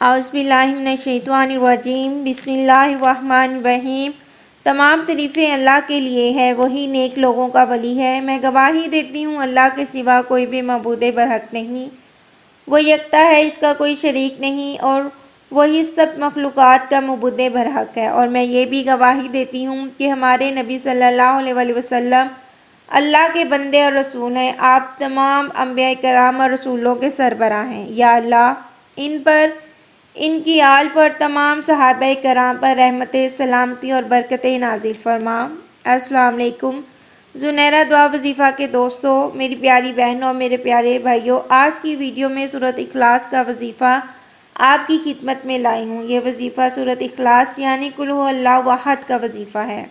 اعوذ باللہ من الشیطان الرجیم بسم اللہ الرحمن الرحیم۔ تمام تعریفیں اللہ کے لیے ہے، وہی نیک لوگوں کا ولی ہے۔ میں گواہی دیتی ہوں اللہ کے سوا کوئی بھی معبود برحق نہیں، وہ یکتا ہے، اس کا کوئی شریک نہیں، اور وہی سب مخلوقات کا معبود برحق ہے۔ اور میں یہ بھی گواہی دیتی ہوں کہ ہمارے نبی صلی اللہ علیہ وسلم اللہ کے بندے اور رسول ہیں۔ آپ تمام انبیاء کرام اور رسولوں کے سربراہ ہیں۔ یا اللہ ان پر، ان کی آل پر، تمام صحابہ کرام پر رحمت، سلامتی اور برکت نازل فرما۔ السلام علیکم زنیرہ دعا وظیفہ کے دوستوں، میری پیاری بہنوں اور میرے پیارے بھائیوں، آج کی ویڈیو میں سورۃ اخلاص کا وظیفہ آپ کی خدمت میں لائی ہوں۔ یہ وظیفہ سورۃ اخلاص یعنی قل ھو اللہ احد کا وظیفہ ہے۔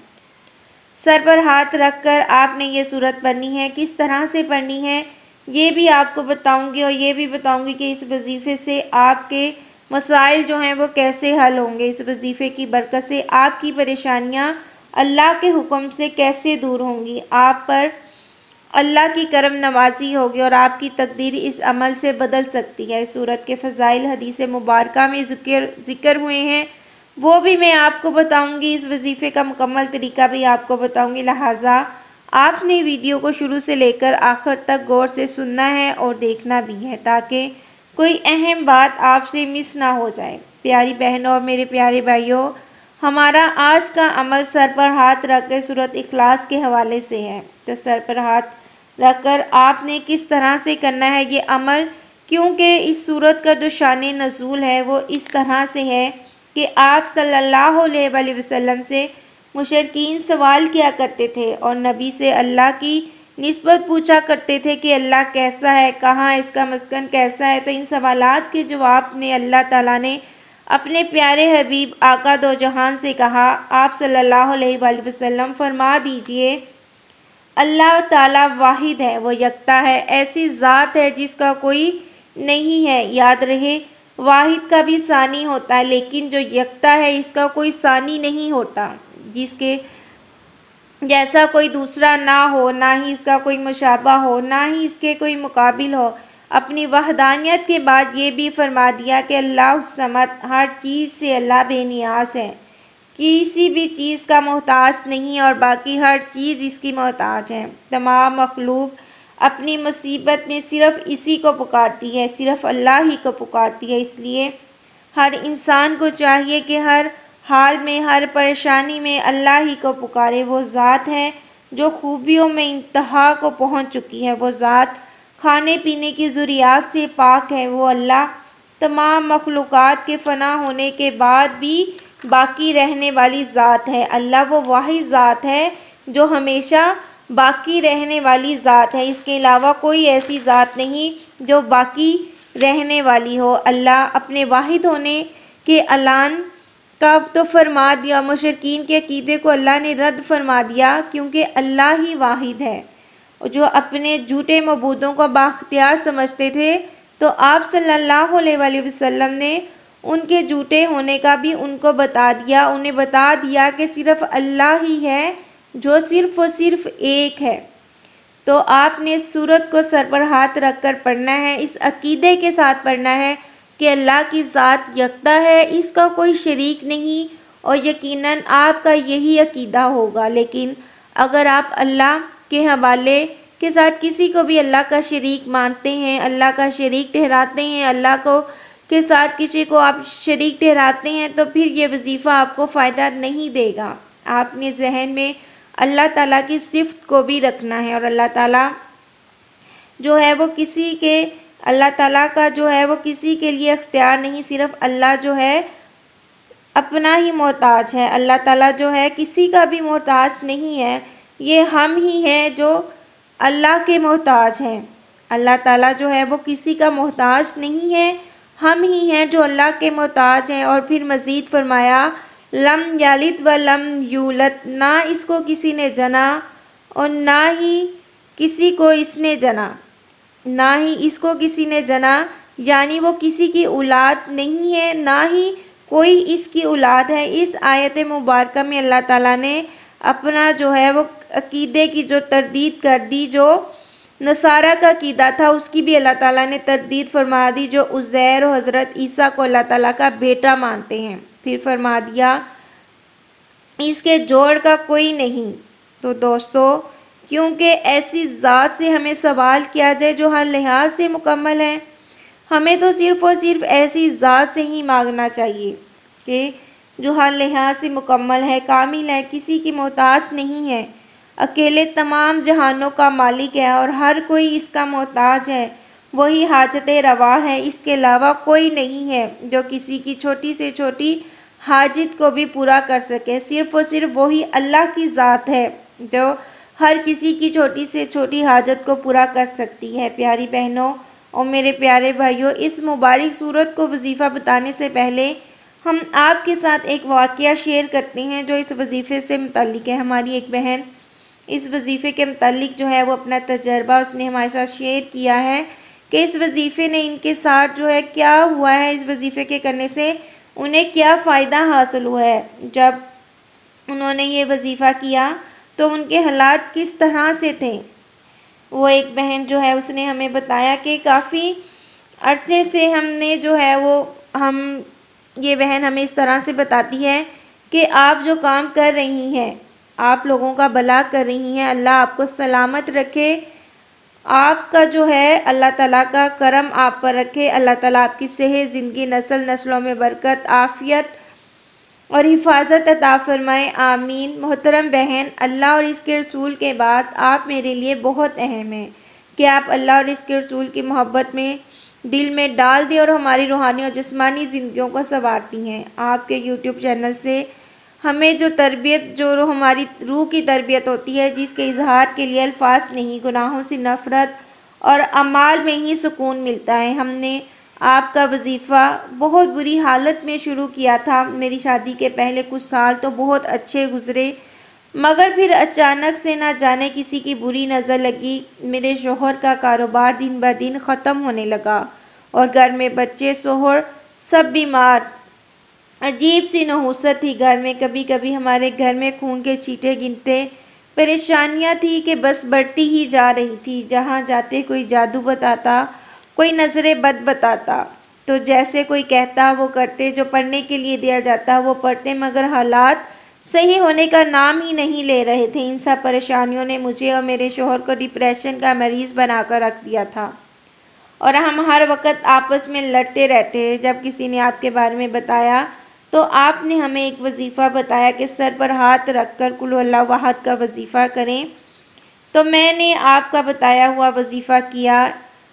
سر پر ہاتھ رکھ کر آپ نے یہ سورت پڑھنی ہے۔ کس طرح سے پڑھنی ہے یہ بھی آپ کو بتاؤں گی، اور یہ بھی بتاؤں گی کہ اس وظیفے سے آپ کے مسائل جو ہیں وہ کیسے حل ہوں گے۔ اس وظیفے کی برکت سے آپ کی پریشانیاں اللہ کے حکم سے کیسے دور ہوں گی، آپ پر اللہ کی کرم نوازی ہوگی اور آپ کی تقدیر اس عمل سے بدل سکتی ہے۔ سورت کے فضائل حدیث مبارکہ میں ذکر ہوئے ہیں، وہ بھی میں آپ کو بتاؤں گی۔ اس وظیفے کا مکمل طریقہ بھی آپ کو بتاؤں گی، لہٰذا آپ نے ویڈیو کو شروع سے لے کر آخر تک غور سے سننا ہے اور دیکھنا بھی ہے، تاکہ کوئی اہم بات آپ سے مس نہ ہو جائے۔ پیاری بہنوں اور میرے پیارے بھائیوں، ہمارا آج کا عمل سر پر ہاتھ رکھ کر سورۃ اخلاص کے حوالے سے ہے۔ تو سر پر ہاتھ رکھ کر آپ نے کس طرح سے کرنا ہے یہ عمل، کیونکہ اس سورت کا جو شان نزول ہے وہ اس طرح سے ہے کہ آپ صلی اللہ علیہ وآلہ وسلم سے مشرکین سوال کیا کرتے تھے اور نبی سے اللہ کی نسبت پوچھا کرتے تھے کہ اللہ کیسا ہے، کہاں اس کا مسکن کیسا ہے۔ تو ان سوالات کے جواب میں اللہ تعالیٰ نے اپنے پیارے حبیب آقا دو جہان سے کہا، آپ صلی اللہ علیہ وآلہ وسلم فرما دیجئے اللہ تعالیٰ واحد ہے، وہ یکتا ہے، ایسی ذات ہے جس کا کوئی نہیں ہے۔ یاد رہے واحد کا بھی ثانی ہوتا ہے، لیکن جو یکتا ہے اس کا کوئی ثانی نہیں ہوتا، جس کے جیسا کوئی دوسرا نہ ہو، نہ ہی اس کا کوئی مشابہ ہو، نہ ہی اس کے کوئی مقابل ہو۔ اپنی وحدانیت کے بعد یہ بھی فرما دیا کہ اللہ الصمد، ہر چیز سے اللہ بے نیاز ہے، کسی بھی چیز کا محتاج نہیں اور باقی ہر چیز اس کی محتاج ہے۔ تمام مخلوق اپنی مصیبت میں صرف اسی کو پکارتی ہے، صرف اللہ ہی کو پکارتی ہے۔ اس لیے ہر انسان کو چاہیے کہ ہر حال میں، ہر پریشانی میں اللہ ہی کو پکارے۔ وہ ذات ہے جو خوبیوں میں انتہا کو پہنچ چکی ہے، وہ ذات کھانے پینے کی ضروریات سے پاک ہے، وہ اللہ تمام مخلوقات کے فنا ہونے کے بعد بھی باقی رہنے والی ذات ہے۔ اللہ وہ واحد ذات ہے جو ہمیشہ باقی رہنے والی ذات ہے، اس کے علاوہ کوئی ایسی ذات نہیں جو باقی رہنے والی ہو۔ اللہ اپنے واحد ہونے کے اعلان کا تو فرما دیا، مشرکین کے عقیدے کو اللہ نے رد فرما دیا، کیونکہ اللہ ہی واحد ہے۔ جو اپنے جھوٹے معبودوں کو بااختیار سمجھتے تھے، تو آپ صلی اللہ علیہ وآلہ وسلم نے ان کے جھوٹے ہونے کا بھی ان کو بتا دیا، انہیں بتا دیا کہ صرف اللہ ہی ہے جو صرف و صرف ایک ہے۔ تو آپ نے سورت کو سر پر ہاتھ رکھ کر پڑھنا ہے، اس عقیدے کے ساتھ پڑھنا ہے کہ اللہ کی ذات یکتا ہے، اس کا کوئی شریک نہیں، اور یقیناً آپ کا یہی عقیدہ ہوگا۔ لیکن اگر آپ اللہ کے حوالے کے ساتھ کسی کو بھی اللہ کا شریک مانتے ہیں، اللہ کا شریک ٹھہراتے ہیں، اللہ کو کے ساتھ کسی کو آپ شریک ٹھہراتے ہیں، تو پھر یہ وظیفہ آپ کو فائدہ نہیں دے گا۔ آپ نے ذہن میں اللہ تعالیٰ کی صفت کو بھی رکھنا ہے، اور اللہ تعالیٰ جو ہے وہ کسی کے، اللہ تعالیٰ کا جو ہے وہ کسی کے لیے اختیار نہیں، صرف اللہ جو ہے اپنا ہی محتاج ہے۔ اللہ تعالیٰ جو ہے کسی کا بھی محتاج نہیں ہے، یہ ہم ہی ہیں جو اللہ کے محتاج ہیں۔ اللہ تعالیٰ جو ہے وہ کسی کا محتاج نہیں ہے، ہم ہی ہیں جو اللہ کے محتاج ہیں۔ اور پھر مزید فرمایا لم یلد ولم یولد، نہ اس کو کسی نے جنا اور نہ ہی کسی کو اس نے جنا، نہ ہی اس کو کسی نے جنا، یعنی وہ کسی کی اولاد نہیں ہے، نہ ہی کوئی اس کی اولاد ہے۔ اس آیت مبارکہ میں اللہ تعالیٰ نے اپنا جو ہے وہ عقیدے کی جو تردید کر دی، جو نصارہ کا عقیدہ تھا اس کی بھی اللہ تعالیٰ نے تردید فرما دی، جو عزیر و حضرت عیسیٰ کو اللہ تعالیٰ کا بیٹا مانتے ہیں۔ پھر فرما دیا اس کے جوڑ کا کوئی نہیں۔ تو دوستو، کیونکہ ایسی ذات سے ہمیں سوال کیا جائے جو ہر لحاظ سے مکمل ہے، ہمیں تو صرف اور صرف ایسی ذات سے ہی مانگنا چاہیے کہ جو ہر لحاظ سے مکمل ہے، کامل ہے، کسی کی محتاج نہیں ہے، اکیلے تمام جہانوں کا مالک ہے اور ہر کوئی اس کا محتاج ہے، وہی حاجت روا ہے، اس کے علاوہ کوئی نہیں ہے جو کسی کی چھوٹی سے چھوٹی حاجت کو بھی پورا کر سکے۔ صرف اور صرف وہی اللہ کی ذات ہے جو ہر کسی کی چھوٹی سے چھوٹی حاجت کو پورا کر سکتی ہے۔ پیاری بہنوں اور میرے پیارے بھائیوں، اس مبارک سورت کو وظیفہ بتانے سے پہلے ہم آپ کے ساتھ ایک واقعہ شیئر کرتے ہیں جو اس وظیفے سے متعلق ہے۔ ہماری ایک بہن اس وظیفے کے متعلق جو ہے وہ اپنا تجربہ اس نے ہمارے ساتھ شیئر کیا ہے کہ اس وظیفے نے ان کے ساتھ جو ہے کیا ہوا ہے، اس وظیفے کے کرنے سے انہیں کیا فائدہ حاصل ہوا ہے۔ جب انہوں نے یہ وظیفہ کیا تو ان کے حالات کس طرح سے تھے۔ وہ ایک بہن جو ہے اس نے ہمیں بتایا کہ کافی عرصے سے ہم نے جو ہے یہ بہن ہمیں اس طرح سے بتاتی ہے کہ آپ جو کام کر رہی ہیں، آپ لوگوں کا بھلا کر رہی ہیں، اللہ آپ کو سلامت رکھے، آپ کا جو ہے اللہ تعالیٰ کا کرم آپ پر رکھے، اللہ تعالیٰ آپ کی صحت، زندگی، نسلوں میں برکت، عافیت اور حفاظت عطا فرمائے، آمین۔ محترم بہن، اللہ اور اس کے رسول کے بعد آپ میرے لیے بہت اہم ہیں کہ آپ اللہ اور اس کے رسول کی محبت میں دل میں ڈال دیں اور ہماری روحانی اور جسمانی زندگیوں کو سنوارتی ہیں۔ آپ کے یوٹیوب چینل سے ہمیں جو ہماری روح کی تربیت ہوتی ہے، جس کے اظہار کے لیے الفاظ نہیں، گناہوں سے نفرت اور اعمال میں ہی سکون ملتا ہے۔ ہم نے آپ کا وظیفہ بہت بری حالت میں شروع کیا تھا۔ میری شادی کے پہلے کچھ سال تو بہت اچھے گزرے، مگر پھر اچانک سے نہ جانے کسی کی بری نظر لگی، میرے شوہر کا کاروبار دن بہ دن ختم ہونے لگا اور گھر میں بچے، شوہر سب بیمار۔ عجیب سی نحوست تھی گھر میں، کبھی کبھی ہمارے گھر میں خون کے چھینٹے گنتے، پریشانیاں تھی کہ بس بڑھتی ہی جا رہی تھی۔ جہاں جاتے کوئی جادو بتاتا، کوئی نظر بد بتاتا، تو جیسے کوئی کہتا وہ کرتے، جو پڑھنے کے لیے دیا جاتا وہ پڑھتے، مگر حالات صحیح ہونے کا نام ہی نہیں لے رہے تھے۔ ان سب پریشانیوں نے مجھے اور میرے شوہر کو ڈپریشن کا مریض بنا کر رکھ دیا تھا اور ہم ہر وقت آپس میں لڑتے رہتے۔ جب کسی نے آپ کے بارے میں بتایا تو آپ نے ہمیں ایک وظیفہ بتایا کہ سر پر ہاتھ رکھ کر قل اللہ احد کا وظیفہ کریں، تو میں نے آپ کا بتایا ہوا وظیفہ کیا۔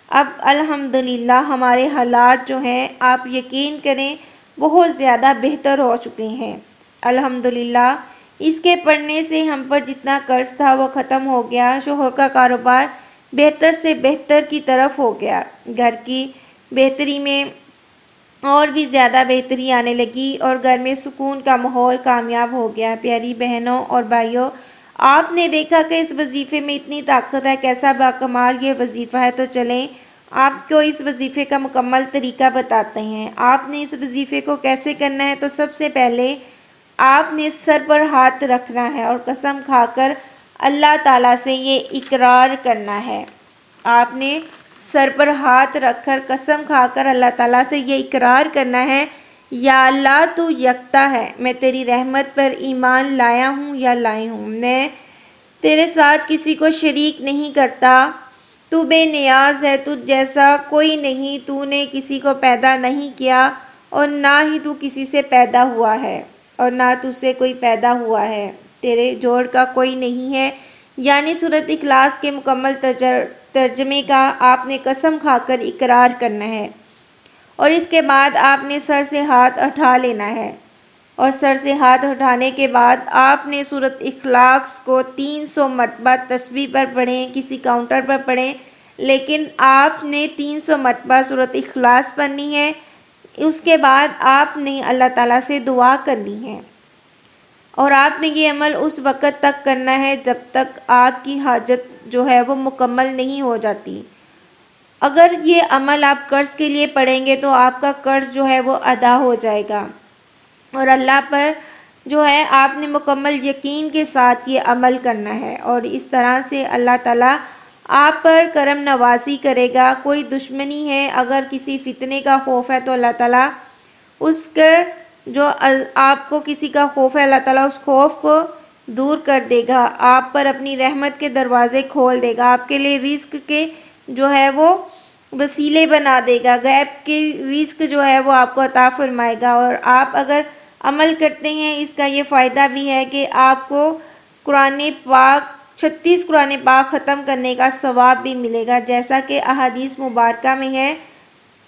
اب الحمدللہ ہمارے حالات جو ہیں، آپ یقین کریں، بہت زیادہ بہتر ہو چکے ہیں۔ الحمدللہ اس کے پڑھنے سے ہم پر جتنا قرض تھا وہ ختم ہو گیا، شوہر کا کاروبار بہتر سے بہتر کی طرف ہو گیا، گھر کی بہتری میں اور بھی زیادہ بہتری آنے لگی اور گھر میں سکون کا ماحول کامیاب ہو گیا۔ پیاری بہنوں اور بھائیوں، آپ نے دیکھا کہ اس وظیفے میں اتنی طاقت ہے، کیسا باکمال یہ وظیفہ ہے، تو چلیں آپ کو اس وظیفے کا مکمل طریقہ بتاتے ہیں۔ آپ نے اس وظیفے کو کیسے کرنا ہے، تو سب سے پہلے آپ نے سر پر ہاتھ رکھنا ہے اور قسم کھا کر اللہ تعالیٰ سے یہ اقرار کرنا ہے۔ آپ نے سر پر ہاتھ رکھ کر قسم کھا کر اللہ تعالیٰ سے یہ اقرار کرنا ہے، یا اللہ تو یکتا ہے، میں تیری رحمت پر ایمان لایا ہوں یا لائی ہوں، میں تیرے ساتھ کسی کو شریک نہیں کرتا، تو بے نیاز ہے، تجھ جیسا کوئی نہیں، تو نے کسی کو پیدا نہیں کیا اور نہ ہی تو کسی سے پیدا ہوا ہے اور نہ تجھ سے کوئی پیدا ہوا ہے، تیرے جوڑ کا کوئی نہیں ہے۔ یعنی سورۃ اخلاص کے مکمل ترجمے کا آپ نے قسم کھا کر اقرار کرنا ہے اور اس کے بعد آپ نے سر سے ہاتھ اٹھا لینا ہے اور سر سے ہاتھ اٹھانے کے بعد آپ نے سورۃ اخلاص کو 300 مرتبہ تسبیح پر پڑھیں، کسی کاؤنٹر پر پڑھیں، لیکن آپ نے 300 مرتبہ سورۃ اخلاص پڑھنی ہے۔ اس کے بعد آپ نے اللہ تعالیٰ سے دعا کرنی ہے اور آپ نے یہ عمل اس وقت تک کرنا ہے جب تک آپ کی حاجت جو ہے وہ مکمل نہیں ہو جاتی۔ اگر یہ عمل آپ قرض کے لیے پڑھیں گے تو آپ کا قرض جو ہے وہ ادا ہو جائے گا، اور اللہ پر جو ہے آپ نے مکمل یقین کے ساتھ یہ عمل کرنا ہے، اور اس طرح سے اللہ تعالیٰ آپ پر کرم نوازی کرے گا۔ کوئی دشمنی ہے، اگر کسی فتنے کا خوف ہے تو اللہ تعالیٰ اس کا جو آپ کو کسی کا خوف ہے، اللہ تعالیٰ اس خوف کو دور کر دے گا۔ آپ پر اپنی رحمت کے دروازے کھول دے گا، آپ کے لیے رزق کے جو ہے وہ وسیلے بنا دے گا، غیب کے رزق جو ہے وہ آپ کو عطا فرمائے گا۔ اور آپ اگر عمل کرتے ہیں، اس کا یہ فائدہ بھی ہے کہ آپ کو قرآن پاک 36 قرآن پاک ختم کرنے کا ثواب بھی ملے گا، جیسا کہ احادیث مبارکہ میں ہے۔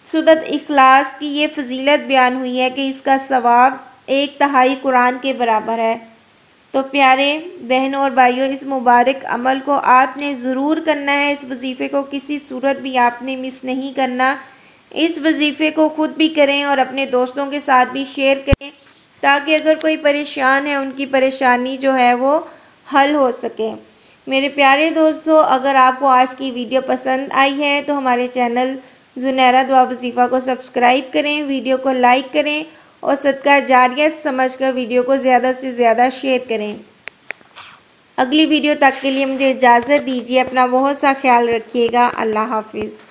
سورۃ اخلاص کی یہ فضیلت بیان ہوئی ہے کہ اس کا ثواب 1/3 قرآن کے برابر ہے۔ تو پیارے بہنوں اور بھائیوں، اس مبارک عمل کو آپ نے ضرور کرنا ہے۔ اس وظیفے کو کسی صورت بھی آپ نے مس نہیں کرنا۔ اس وظیفے کو خود بھی کریں اور اپنے دوستوں کے ساتھ بھی شیئر کریں، تاکہ اگر کوئی پریشان ہے، ان کی پریشانی جو ہے وہ حل ہو سکے۔ میرے پیارے دوستو، اگر آپ کو آج کی ویڈیو پسند آئی ہے تو ہمارے چینل زنیرہ دعا وظیفہ کو سبسکرائب کریں، ویڈیو کو لائک کریں اور صدقہ جاریہ سمجھ کر ویڈیو کو زیادہ سے زیادہ شیئر کریں۔ اگلی ویڈیو تک کے لیے مجھے اجازت دیجیے، اپنا بہت سا خیال رکھیے گا۔ اللہ حافظ۔